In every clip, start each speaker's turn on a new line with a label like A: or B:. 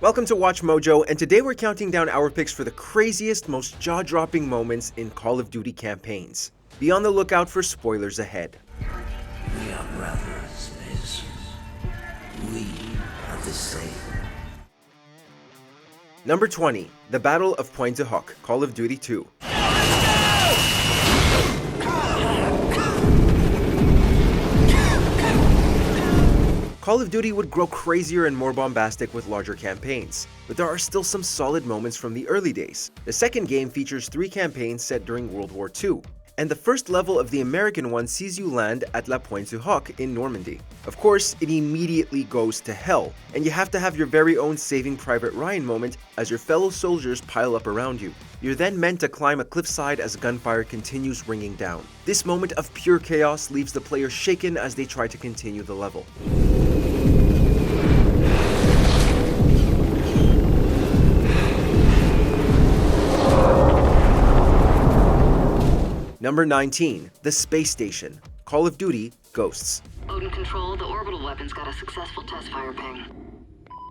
A: Welcome to Watch Mojo, and today we're counting down our picks for the craziest, most jaw-dropping moments in Call of Duty campaigns. Be on the lookout for spoilers ahead.
B: We are brothers, Liz. We are the same.
A: Number 20. The Battle of Pointe du Hoc, Call of Duty 2. Call of Duty would grow crazier and more bombastic with larger campaigns, but there are still some solid moments from the early days. The second game features 3 campaigns set during World War II, and the first level of the American one sees you land at La Pointe du Hoc in Normandy. Of course, it immediately goes to hell, and you have to have your very own Saving Private Ryan moment as your fellow soldiers pile up around you. You're then meant to climb a cliffside as gunfire continues ringing down. This moment of pure chaos leaves the player shaken as they try to continue the level. Number 19. The Space Station, Call of Duty Ghosts.
C: Odin Control, the orbital weapon's got a successful test fire ping.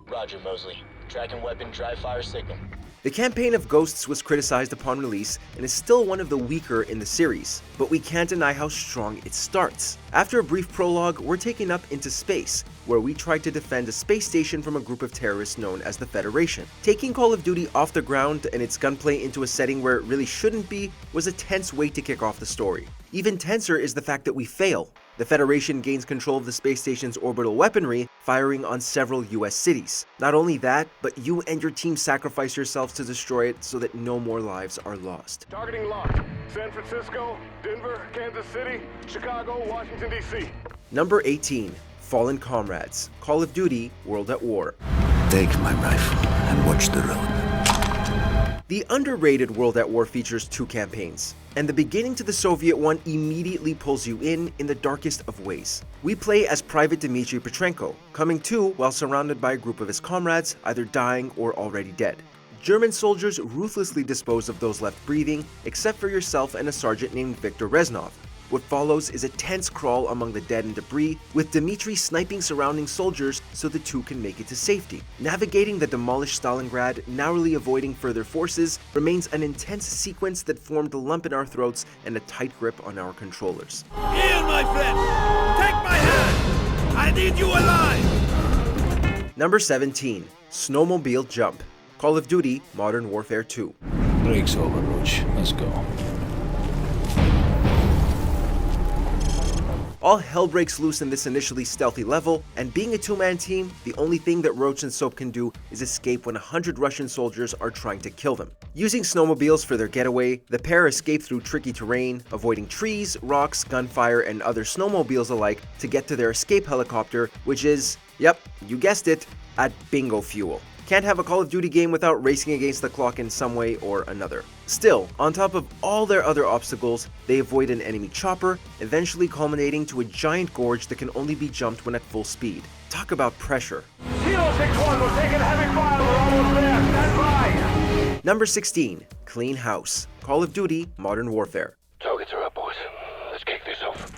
D: Roger, Mosley. Tracking weapon, dry fire signal.
A: The campaign of Ghosts was criticized upon release and is still one of the weaker in the series, but we can't deny how strong it starts. After a brief prologue, we're taken up into space, where we try to defend a space station from a group of terrorists known as the Federation. Taking Call of Duty off the ground and its gunplay into a setting where it really shouldn't be was a tense way to kick off the story. Even tenser is the fact that we fail. The Federation gains control of the space station's orbital weaponry, firing on several US cities. Not only that, but you and your team sacrifice yourselves to destroy it so that no more lives are lost.
E: Targeting locked. San Francisco, Denver, Kansas City, Chicago, Washington, D.C.
A: Number 18. Fallen Comrades, Call of Duty World at War.
B: Take my rifle and watch the road.
A: The underrated World at War features 2 campaigns, and the beginning to the Soviet one immediately pulls you in the darkest of ways. We play as Private Dmitri Petrenko, coming to while surrounded by a group of his comrades, either dying or already dead. German soldiers ruthlessly dispose of those left breathing, except for yourself and a sergeant named Viktor Reznov. What follows is a tense crawl among the dead and debris, with Dimitri sniping surrounding soldiers so the 2 can make it to safety. Navigating the demolished Stalingrad, narrowly avoiding further forces, remains an intense sequence that formed a lump in our throats and a tight grip on our controllers.
F: Here, my friend! Take my hand! I need you alive!
A: Number 17. Snowmobile Jump, Call of Duty Modern Warfare 2.
G: Break's over, Roach. Let's go.
A: All hell breaks loose in this initially stealthy level, and being a 2-man team, the only thing that Roach and Soap can do is escape when 100 Russian soldiers are trying to kill them. Using snowmobiles for their getaway, the pair escape through tricky terrain, avoiding trees, rocks, gunfire, and other snowmobiles alike to get to their escape helicopter, which is, yep, you guessed it, at bingo fuel. Can't have a Call of Duty game without racing against the clock in some way or another. Still, on top of all their other obstacles, they avoid an enemy chopper, eventually culminating to a giant gorge that can only be jumped when at full speed. Talk about pressure.
E: Kilo 6-1, we're taking heavy fire, we're almost there, stand by!
A: Number 16. Clean House, Call of Duty Modern Warfare.
E: Targets are up, boys. Let's kick this off.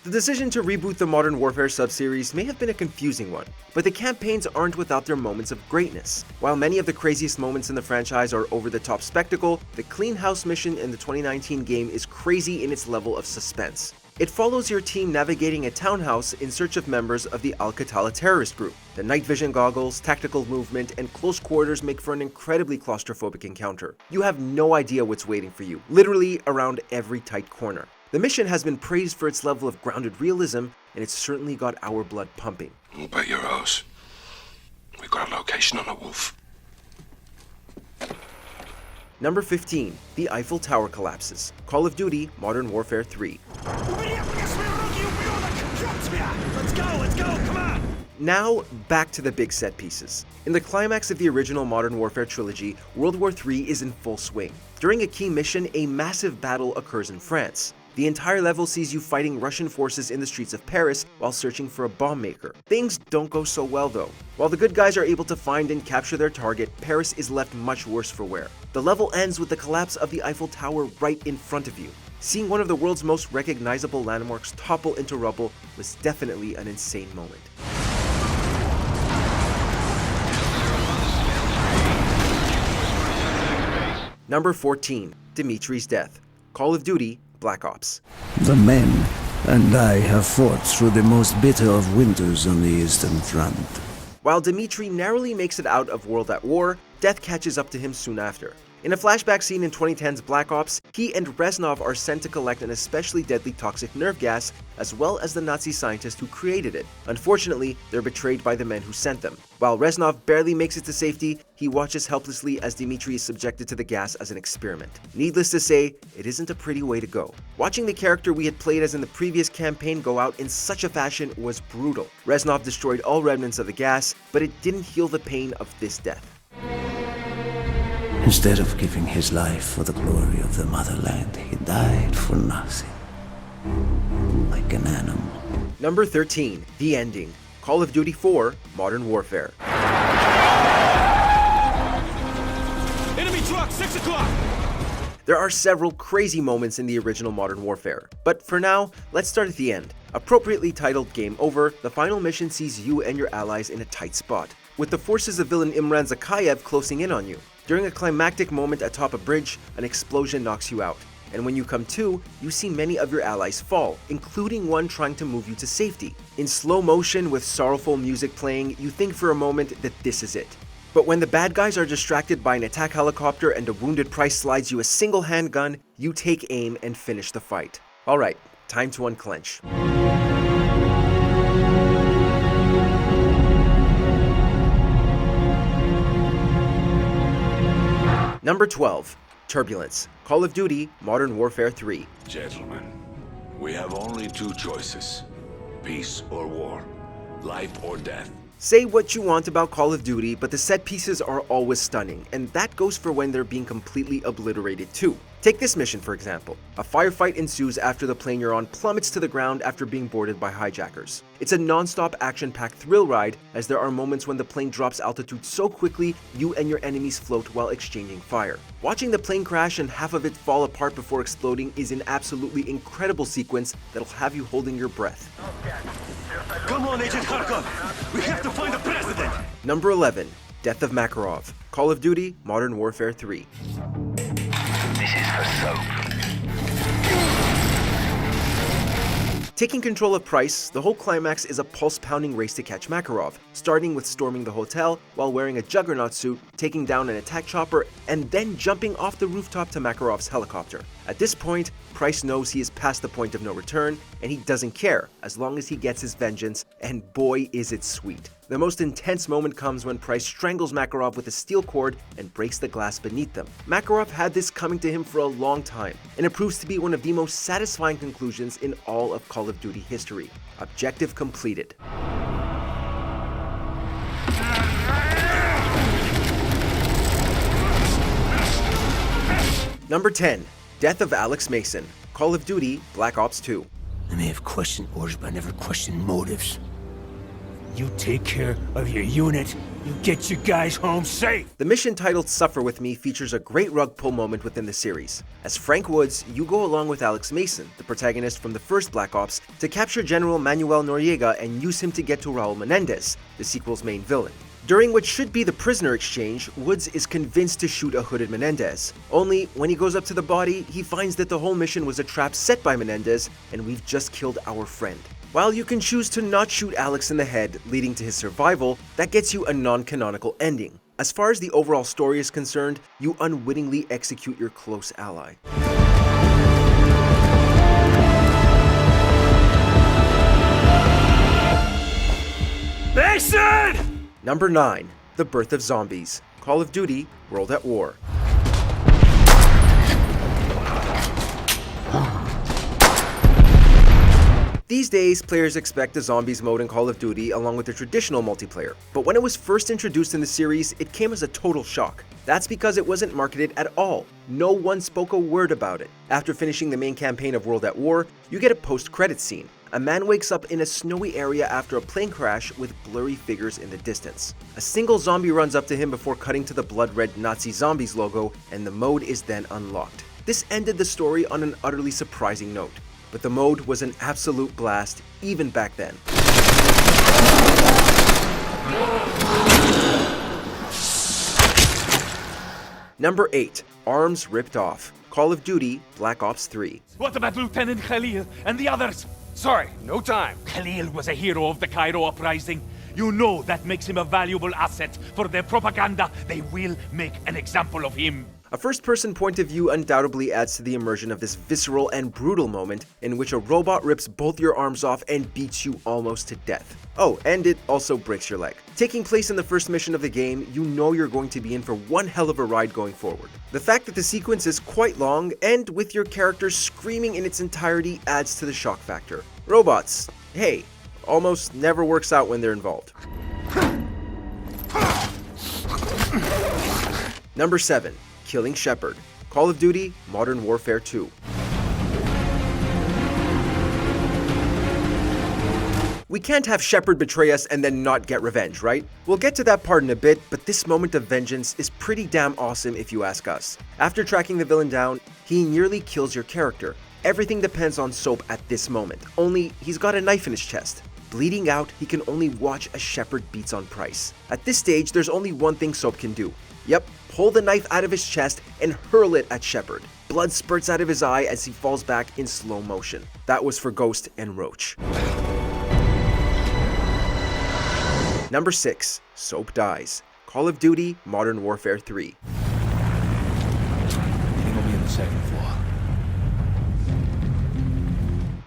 A: The decision to reboot the Modern Warfare subseries may have been a confusing one, but the campaigns aren't without their moments of greatness. While many of the craziest moments in the franchise are over-the-top spectacle, the Clean House mission in the 2019 game is crazy in its level of suspense. It follows your team navigating a townhouse in search of members of the Al-Qatala terrorist group. The night vision goggles, tactical movement, and close quarters make for an incredibly claustrophobic encounter. You have no idea what's waiting for you, literally around every tight corner. The mission has been praised for its level of grounded realism, and it's certainly got our blood pumping.
H: We'll bet your ass. We've got a location on a wolf.
A: Number 15. The Eiffel Tower Collapses, Call of Duty Modern Warfare 3.
F: Let's go, come on!
A: Now, back to the big set pieces. In the climax of the original Modern Warfare trilogy, World War III is in full swing. During a key mission, a massive battle occurs in France. The entire level sees you fighting Russian forces in the streets of Paris while searching for a bomb maker. Things don't go so well though. While the good guys are able to find and capture their target, Paris is left much worse for wear. The level ends with the collapse of the Eiffel Tower right in front of you. Seeing one of the world's most recognizable landmarks topple into rubble was definitely an insane moment. Number 14. Dimitris' death. Call of Duty Black Ops.
B: The men and I have fought through the most bitter of winters on the Eastern Front.
A: While Dimitri narrowly makes it out of World at War, death catches up to him soon after. In a flashback scene in 2010's Black Ops, he and Reznov are sent to collect an especially deadly toxic nerve gas, as well as the Nazi scientist who created it. Unfortunately, they're betrayed by the men who sent them. While Reznov barely makes it to safety, he watches helplessly as Dimitri is subjected to the gas as an experiment. Needless to say, it isn't a pretty way to go. Watching the character we had played as in the previous campaign go out in such a fashion was brutal. Reznov destroyed all remnants of the gas, but it didn't heal the pain of this death.
B: Instead of giving his life for the glory of the motherland, he died for nothing. Like an animal.
A: Number 13. The Ending. Call of Duty 4 Modern Warfare.
F: Enemy truck, 6 o'clock!
A: There are several crazy moments in the original Modern Warfare, but for now, let's start at the end. Appropriately titled Game Over, the final mission sees you and your allies in a tight spot, with the forces of villain Imran Zakayev closing in on you. During a climactic moment atop a bridge, an explosion knocks you out, and when you come to, you see many of your allies fall, including one trying to move you to safety. In slow motion with sorrowful music playing, you think for a moment that this is it. But when the bad guys are distracted by an attack helicopter and a wounded Price slides you a single handgun, you take aim and finish the fight. Alright, time to unclench. Number 12. Turbulence. Call of Duty Modern Warfare 3.
H: Gentlemen, we have only two choices. Peace or war. Life or death.
A: Say what you want about Call of Duty, but the set pieces are always stunning, and that goes for when they're being completely obliterated too. Take this mission for example. A firefight ensues after the plane you're on plummets to the ground after being boarded by hijackers. It's a non-stop action-packed thrill ride, as there are moments when the plane drops altitude so quickly you and your enemies float while exchanging fire. Watching the plane crash and half of it fall apart before exploding is an absolutely incredible sequence that'll have you holding your breath.
F: Come on, Agent Kharkov! We have to find the president!
A: Number 11. Death of Makarov. Call of Duty Modern Warfare 3.
I: This is for soap.
A: Taking control of Price, the whole climax is a pulse-pounding race to catch Makarov, starting with storming the hotel while wearing a juggernaut suit, taking down an attack chopper, and then jumping off the rooftop to Makarov's helicopter. At this point, Price knows he is past the point of no return, and he doesn't care as long as he gets his vengeance, and boy is it sweet. The most intense moment comes when Price strangles Makarov with a steel cord and breaks the glass beneath them. Makarov had this coming to him for a long time, and it proves to be one of the most satisfying conclusions in all of Call of Duty history. Objective completed. Number 10. Death of Alex Mason. Call of Duty Black Ops 2.
B: I may have questioned orders, but I never questioned motives.
F: You take care of your unit, you get you guys home safe!
A: The mission titled Suffer With Me features a great rug pull moment within the series. As Frank Woods, you go along with Alex Mason, the protagonist from the first Black Ops, to capture General Manuel Noriega and use him to get to Raul Menendez, the sequel's main villain. During what should be the prisoner exchange, Woods is convinced to shoot a hooded Menendez. Only, when he goes up to the body, he finds that the whole mission was a trap set by Menendez, and we've just killed our friend. While you can choose to not shoot Alex in the head, leading to his survival, that gets you a non-canonical ending. As far as the overall story is concerned, you unwittingly execute your close ally.
F: Mason!
A: Number 9. The Birth of Zombies. Call of Duty World at War. These days, players expect the Zombies mode in Call of Duty along with the traditional multiplayer, but when it was first introduced in the series, it came as a total shock. That's because it wasn't marketed at all. No one spoke a word about it. After finishing the main campaign of World at War, you get a post-credits scene. A man wakes up in a snowy area after a plane crash with blurry figures in the distance. A single zombie runs up to him before cutting to the blood-red Nazi Zombies logo, and the mode is then unlocked. This ended the story on an utterly surprising note, but the mode was an absolute blast even back then. Number 8. Arms Ripped Off. Call of Duty Black Ops 3.
F: What about Lieutenant Khalil and the others? Sorry, no time. Khalil was a hero of the Cairo uprising. You know that makes him a valuable asset for their propaganda. They will make an example of him.
A: A first-person point of view undoubtedly adds to the immersion of this visceral and brutal moment in which a robot rips both your arms off and beats you almost to death. Oh, and it also breaks your leg. Taking place in the first mission of the game, you know you're going to be in for one hell of a ride going forward. The fact that the sequence is quite long and with your character screaming in its entirety adds to the shock factor. Robots, hey, almost never works out when they're involved. Number 7. Killing Shepard. Call of Duty Modern Warfare 2. We can't have Shepard betray us and then not get revenge, right? We'll get to that part in a bit, but this moment of vengeance is pretty damn awesome if you ask us. After tracking the villain down, he nearly kills your character. Everything depends on Soap at this moment, only he's got a knife in his chest. Bleeding out, he can only watch as Shepard beats on Price. At this stage, there's only one thing Soap can do. Yep, pull the knife out of his chest and hurl it at Shepard. Blood spurts out of his eye as he falls back in slow motion. That was for Ghost and Roach. Number 6. Soap Dies. Call of Duty Modern Warfare 3.
G: He'll be on the second floor.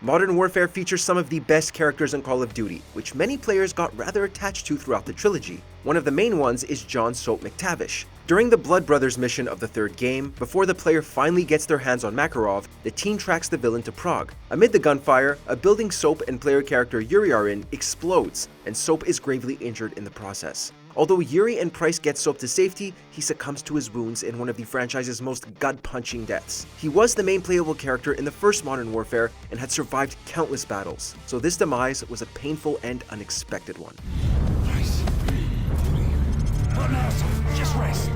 A: Modern Warfare features some of the best characters in Call of Duty, which many players got rather attached to throughout the trilogy. One of the main ones is John Soap McTavish. During the Blood Brothers mission of the third game, before the player finally gets their hands on Makarov, the team tracks the villain to Prague. Amid the gunfire, a building Soap and player character Yuri are in explodes, and Soap is gravely injured in the process. Although Yuri and Price get Soap to safety, he succumbs to his wounds in one of the franchise's most gut-punching deaths. He was the main playable character in the first Modern Warfare and had survived countless battles, so this demise was a painful and unexpected one.
F: Price. Just rest.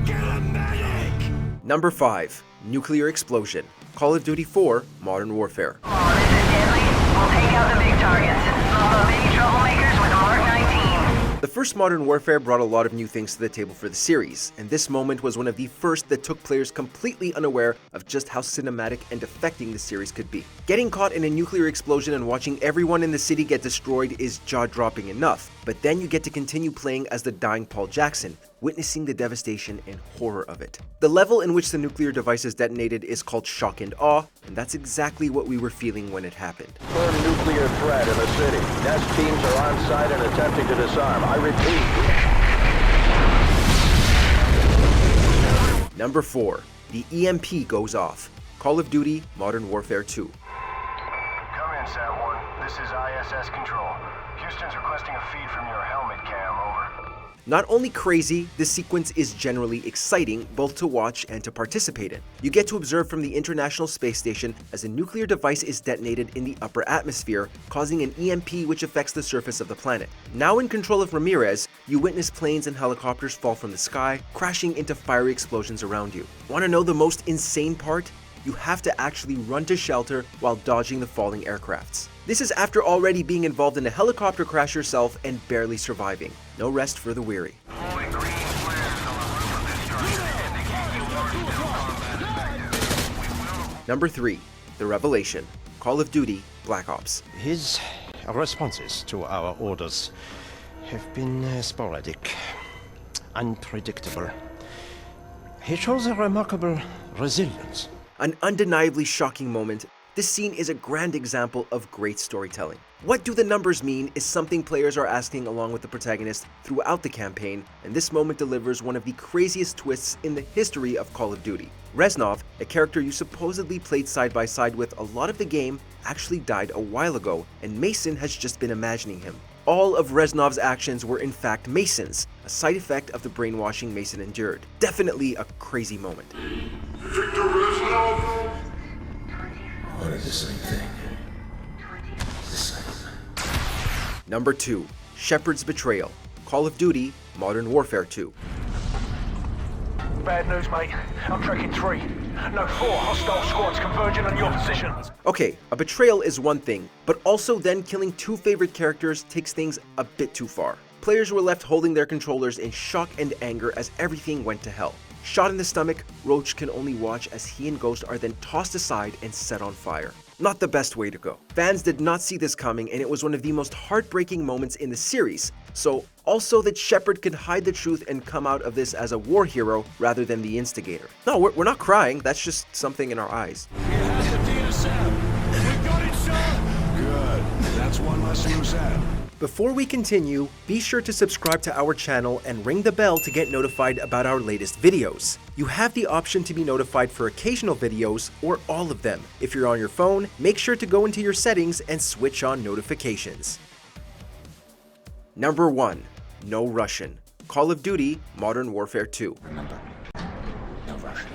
F: Get a medic!
A: Number 5. Nuclear Explosion. Call of Duty 4 Modern Warfare.
C: This is deadly. We'll take out the big targets. Bump up any troublemakers with Mark 19.
A: The first Modern Warfare brought a lot of new things to the table for the series, and this moment was one of the first that took players completely unaware of just how cinematic and affecting the series could be. Getting caught in a nuclear explosion and watching everyone in the city get destroyed is jaw-dropping enough, but then you get to continue playing as the dying Paul Jackson, witnessing the devastation and horror of it. The level in which the nuclear device is detonated is called Shock and Awe, and that's exactly what we were feeling when it happened.
J: Firm nuclear threat in the city. Nest teams are on site and attempting to disarm. I repeat.
A: Number 4. The EMP Goes Off. Call of Duty Modern Warfare 2.
J: Come in, Sat-1. This is ISS Control. Houston's requesting a feed from your helmet cam, over.
A: Not only crazy, this sequence is generally exciting, both to watch and to participate in. You get to observe from the International Space Station as a nuclear device is detonated in the upper atmosphere, causing an EMP which affects the surface of the planet. Now in control of Ramirez, you witness planes and helicopters fall from the sky, crashing into fiery explosions around you. Want to know the most insane part? You have to actually run to shelter while dodging the falling aircrafts. This is after already being involved in a helicopter crash yourself and barely surviving. No rest for the weary. Number 3. The Revelation. Call of Duty Black Ops.
K: His responses to our orders have been sporadic, unpredictable. He shows a remarkable resilience.
A: An undeniably shocking moment. This scene is a grand example of great storytelling. What do the numbers mean is something players are asking along with the protagonist throughout the campaign, and this moment delivers one of the craziest twists in the history of Call of Duty. Reznov, a character you supposedly played side by side with a lot of the game, actually died a while ago, and Mason has just been imagining him. All of Reznov's actions were in fact Mason's, a side effect of the brainwashing Mason endured. Definitely a crazy moment.
H: Victor Reznov!
B: Or the same thing. The same.
A: Number 2. Shepard's Betrayal. Call of Duty Modern Warfare 2.
I: Bad news, mate. I'm tracking 3. No, 4 hostile squads converging on your position.
A: Okay, a betrayal is one thing, but also then killing 2 favorite characters takes things a bit too far. Players were left holding their controllers in shock and anger as everything went to hell. Shot in the stomach, Roach can only watch as he and Ghost are then tossed aside and set on fire. Not the best way to go. Fans did not see this coming, and it was one of the most heartbreaking moments in the series. So, also that Shepard could hide the truth and come out of this as a war hero rather than the instigator. No, we're not crying, that's just something in our eyes.
H: Good. That's one less loose end.
A: Before we continue, be sure to subscribe to our channel and ring the bell to get notified about our latest videos. You have the option to be notified for occasional videos or all of them. If you're on your phone, make sure to go into your settings and switch on notifications. Number 1. No Russian. Call of Duty Modern Warfare 2.
B: Remember, no Russian.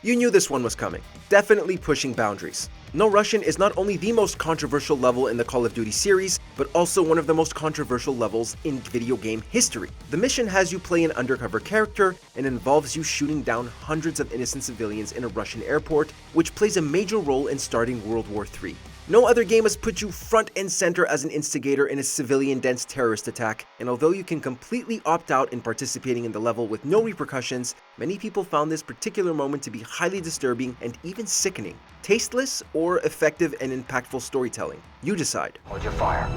A: You knew this one was coming. Definitely pushing boundaries. No Russian is not only the most controversial level in the Call of Duty series, but also one of the most controversial levels in video game history. The mission has you play an undercover character and involves you shooting down hundreds of innocent civilians in a Russian airport, which plays a major role in starting World War III. No other game has put you front and center as an instigator in a civilian-dense terrorist attack, and although you can completely opt out in participating in the level with no repercussions, many people found this particular moment to be highly disturbing and even sickening. Tasteless or effective and impactful storytelling? You decide.
I: Hold your fire.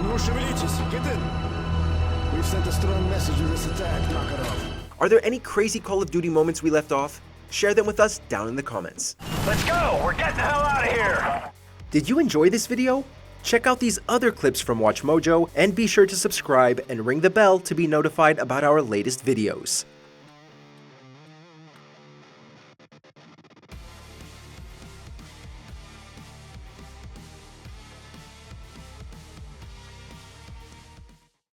E: No, шевелитесь, get in. We've sent a strong message with this attack, Makarov.
A: Are there any crazy Call of Duty moments we left off? Share them with us down in the comments.
I: Let's go! We're getting the hell out of here!
A: Did you enjoy this video? Check out these other clips from WatchMojo and be sure to subscribe and ring the bell to be notified about our latest videos.